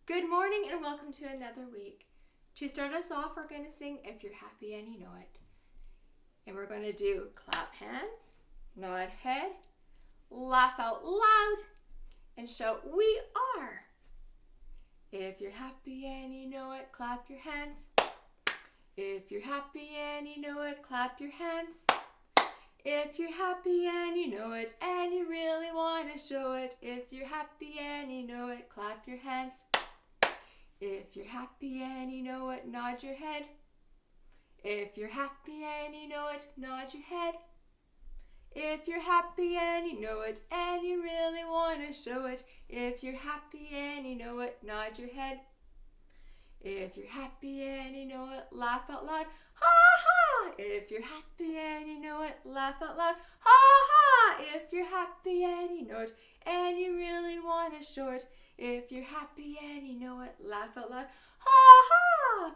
Good morning and welcome to another week. To start us off, we're going to sing If You're Happy and You Know It. And we're going to do clap hands, nod head, laugh out loud, and shout, "We are." If you're happy and you know it, clap your hands. If you're happy and you know it, clap your hands. If you're happy and you know it, and you really want to show it, if you're happy and you know it, clap your hands. If you're happy and you know it, nod your head. If you're happy and you know it, nod your head. If you're happy and you know it, and you really want to show it, if you're happy and you know it, nod your head. If you're happy and you know it, laugh out loud, ha ha! If you're happy and you know it, laugh out loud, ha ha! If you're happy and you know it, and you really want to show it, if you're happy and you know it, laugh out loud, ha ha!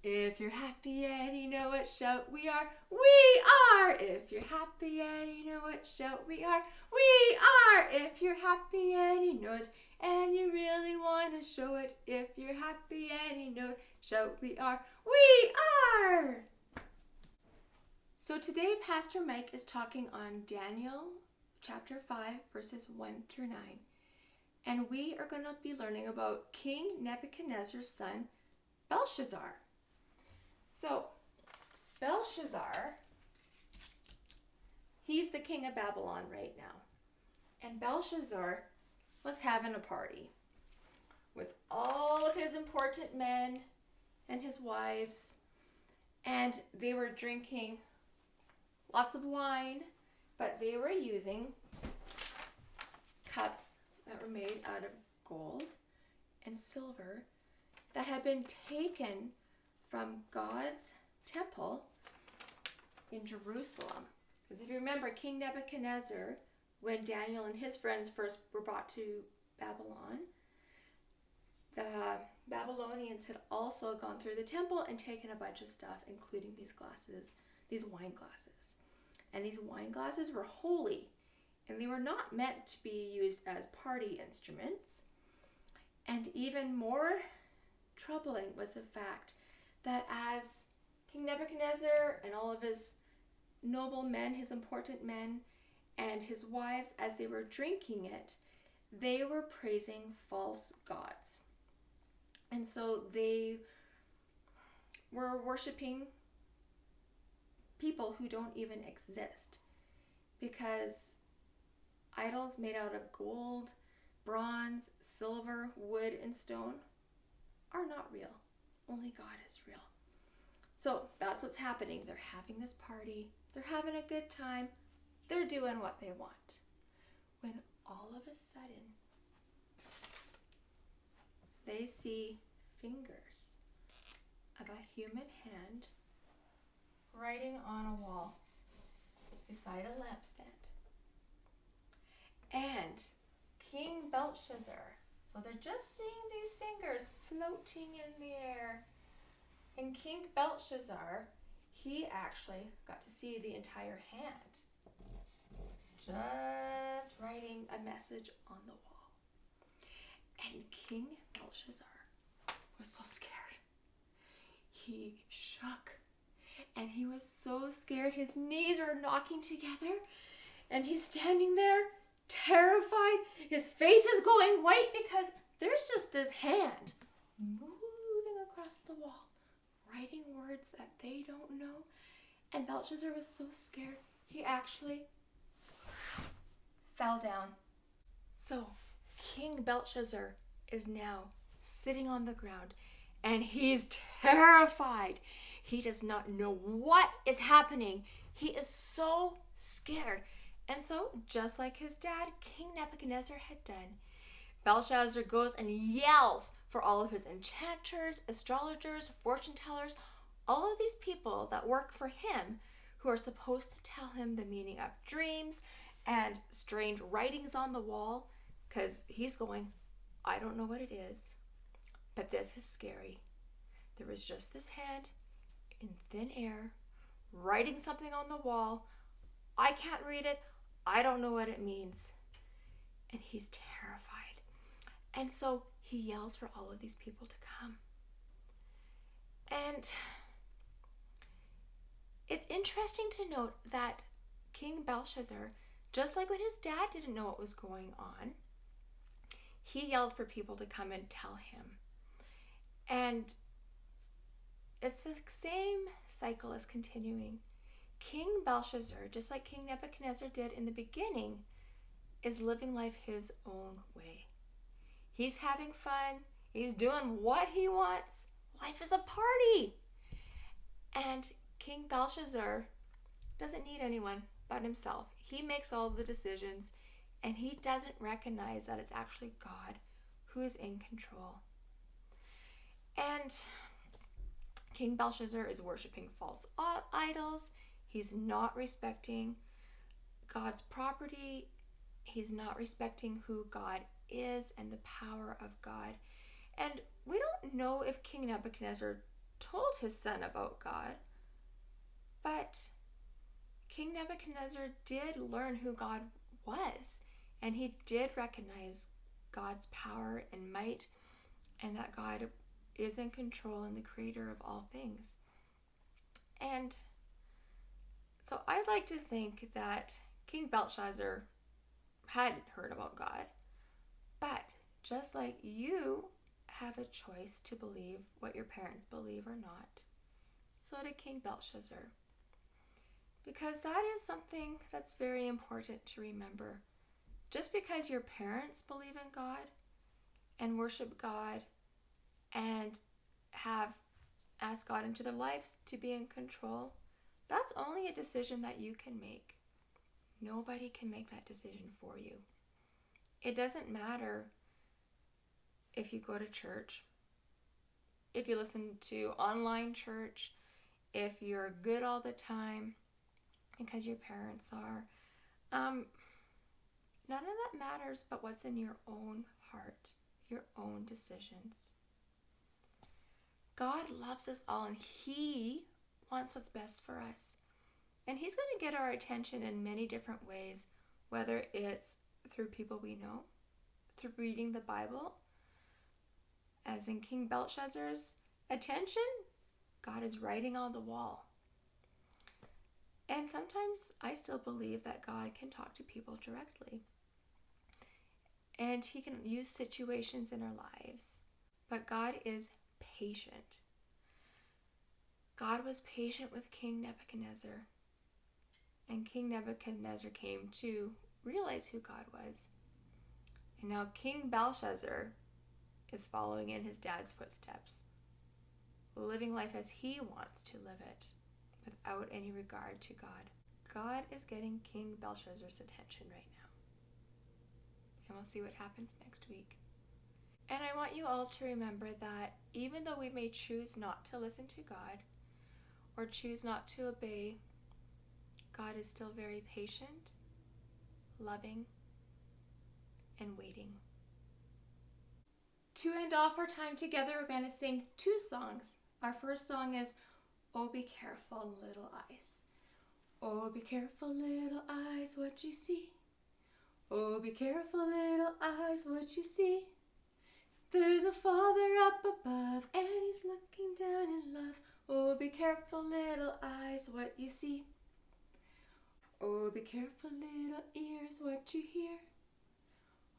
If you're happy and you know it, shout, "We are, we are!" If you're happy and you know it, shout, "We are, we are!" If you're happy and you know it, and you really want to show it, if you're happy and you know it, shout, "We are, we are!" So today Pastor Mike is talking on Daniel chapter 5 verses 1 through 9. And we are going to be learning about King Nebuchadnezzar's son, Belshazzar. So, Belshazzar, he's the king of Babylon right now. And Belshazzar was having a party with all of his important men and his wives. And they were drinking lots of wine, but they were using cups that were made out of gold and silver that had been taken from God's temple in Jerusalem. Because if you remember, King Nebuchadnezzar, when Daniel and his friends first were brought to Babylon, the Babylonians had also gone through the temple and taken a bunch of stuff, including these glasses, these wine glasses. And these wine glasses were holy, and they were not meant to be used as party instruments. And even more troubling was the fact that as King Nebuchadnezzar and all of his noble men, his important men, and his wives, as they were drinking it, they were praising false gods. And so they were worshiping people who don't even exist, because idols made out of gold, bronze, silver, wood, and stone are not real. Only God is real. So that's what's happening. They're having this party. They're having a good time. They're doing what they want. When all of a sudden, they see fingers of a human hand writing on a wall beside a lampstand. And King Belshazzar, so they're just seeing these fingers floating in the air. And King Belshazzar, he actually got to see the entire hand, just writing a message on the wall. And King Belshazzar was so scared. He shook, and he was so scared. His knees were knocking together, and he's standing there terrified. His face is going white because there's just this hand moving across the wall, writing words that they don't know. And Belshazzar was so scared, he actually fell down. So King Belshazzar is now sitting on the ground, and he's terrified. He does not know what is happening. He is so scared. And so, just like his dad, King Nebuchadnezzar had done, Belshazzar goes and yells for all of his enchanters, astrologers, fortune tellers, all of these people that work for him, who are supposed to tell him the meaning of dreams and strange writings on the wall, because he's going, "I don't know what it is, but this is scary. There was just this hand in thin air writing something on the wall. I can't read it. I don't know what it means." And he's terrified. And so he yells for all of these people to come. And it's interesting to note that King Belshazzar, just like when his dad didn't know what was going on, he yelled for people to come and tell him. And it's the same cycle is continuing. King Belshazzar, just like King Nebuchadnezzar did in the beginning, is living life his own way. He's having fun. He's doing what he wants. Life is a party. And King Belshazzar doesn't need anyone but himself. He makes all the decisions, and he doesn't recognize that it's actually God who is in control. And King Belshazzar is worshiping false idols. He's not respecting God's property. He's not respecting who God is and the power of God. And we don't know if King Nebuchadnezzar told his son about God, but King Nebuchadnezzar did learn who God was, and he did recognize God's power and might, and that God is in control and the creator of all things. And so I'd like to think that King Belshazzar hadn't heard about God, but just like you have a choice to believe what your parents believe or not, so did King Belshazzar. Because that is something that's very important to remember. Just because your parents believe in God and worship God and have asked God into their lives to be in control, that's only a decision that you can make. Nobody can make that decision for you. It doesn't matter if you go to church, if you listen to online church, if you're good all the time because your parents are. None of that matters but what's in your own heart, your own decisions. God loves us all, and he wants what's best for us. And he's going to get our attention in many different ways, whether it's through people we know, through reading the Bible. As in King Belshazzar's attention, God is writing on the wall. And sometimes I still believe that God can talk to people directly. And he can use situations in our lives. But God is patient. God was patient with King Nebuchadnezzar. And King Nebuchadnezzar came to realize who God was. And now King Belshazzar is following in his dad's footsteps, living life as he wants to live it, without any regard to God. God is getting King Belshazzar's attention right now. And we'll see what happens next week. And I want you all to remember that even though we may choose not to listen to God or choose not to obey, God is still very patient, loving, and waiting. To end off our time together, we're going to sing 2 songs. Our first song is "Oh, Be Careful, Little Eyes." Oh, be careful, little eyes, what you see. Oh, be careful, little eyes, what you see. There's a Father up above, and he's looking down in love. Oh, be careful, little eyes, what you see. Oh, be careful, little ears, what you hear.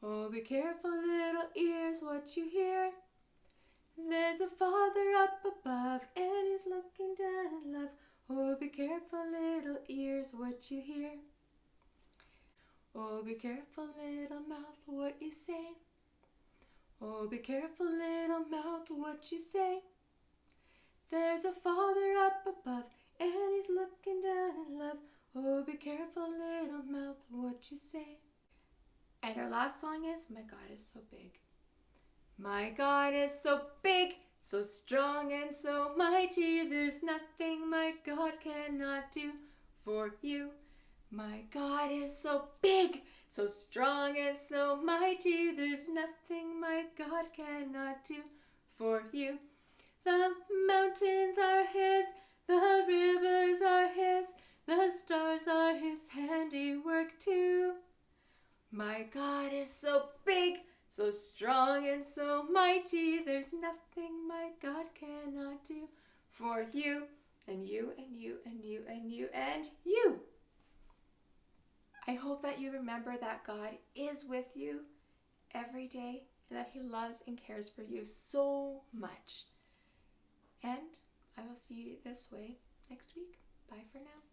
Oh, be careful, little ears, what you hear. There's a Father up above, and he's looking down in love. Oh, be careful, little ears, what you hear. Oh, be careful, little mouth, what you say. Oh, be careful, little mouth, what you say. There's a Father up above, and he's looking down in love. Oh, be careful, little mouth, what you say. And our last song is "My God is So Big." My God is so big, so strong and so mighty. There's nothing my God cannot do for you. My God is so big, so strong and so mighty. There's nothing my God cannot do for you. The mountains are his, the rivers are his, the stars are his handiwork too. My God is so big, So strong and so mighty, there's nothing my God cannot do for you and you and you and you and you and you. I hope that you remember that God is with you every day and that He loves and cares for you so much. And I will see you this way next week. Bye for now.